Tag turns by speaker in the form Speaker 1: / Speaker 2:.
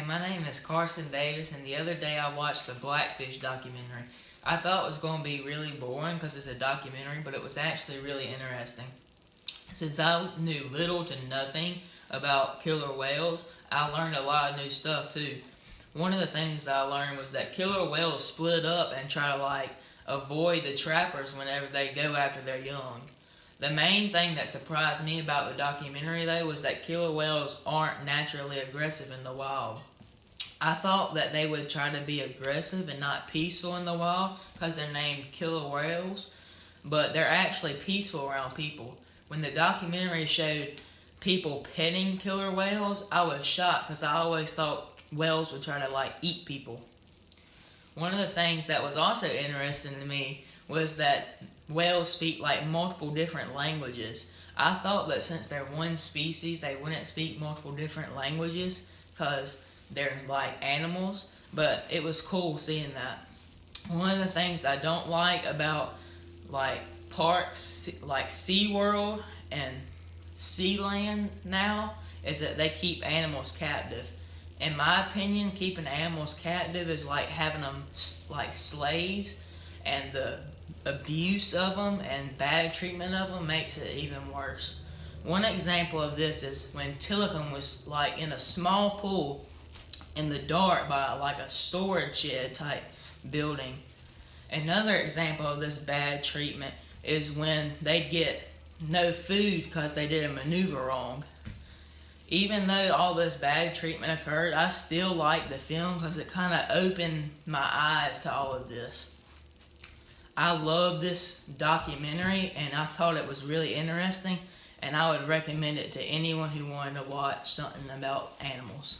Speaker 1: my name is Carson Davis, and the other day I watched the Blackfish documentary. I thought it was going to be really boring because it's a documentary, but it was actually really interesting. Since I knew little to nothing about killer whales, I learned a lot of new stuff too. One of the things that I learned was that killer whales split up and try to avoid the trappers whenever they go after their young. The main thing that surprised me about the documentary though was that killer whales aren't naturally aggressive in the wild. I thought that they would try to be aggressive and not peaceful in the wild because they're named killer whales, but they're actually peaceful around people. When the documentary showed people petting killer whales, I was shocked because I always thought whales would try to eat people. One of the things that was also interesting to me was that whales speak multiple different languages. I thought that since they're one species, they wouldn't speak multiple different languages because they're like animals, but it was cool seeing that. One of the things I don't like about parks like SeaWorld and Sealand now is that they keep animals captive. In my opinion, keeping animals captive is like having them like slaves, and the abuse of them and bad treatment of them makes it even worse. One example of this is when Tillicum was in a small pool in the dark by a storage shed type building. Another example of this bad treatment is when they'd get no food because they did a maneuver wrong. Even though all this bad treatment occurred, I still liked the film because it kind of opened my eyes to all of this. I love this documentary and I thought it was really interesting, and I would recommend it to anyone who wanted to watch something about animals.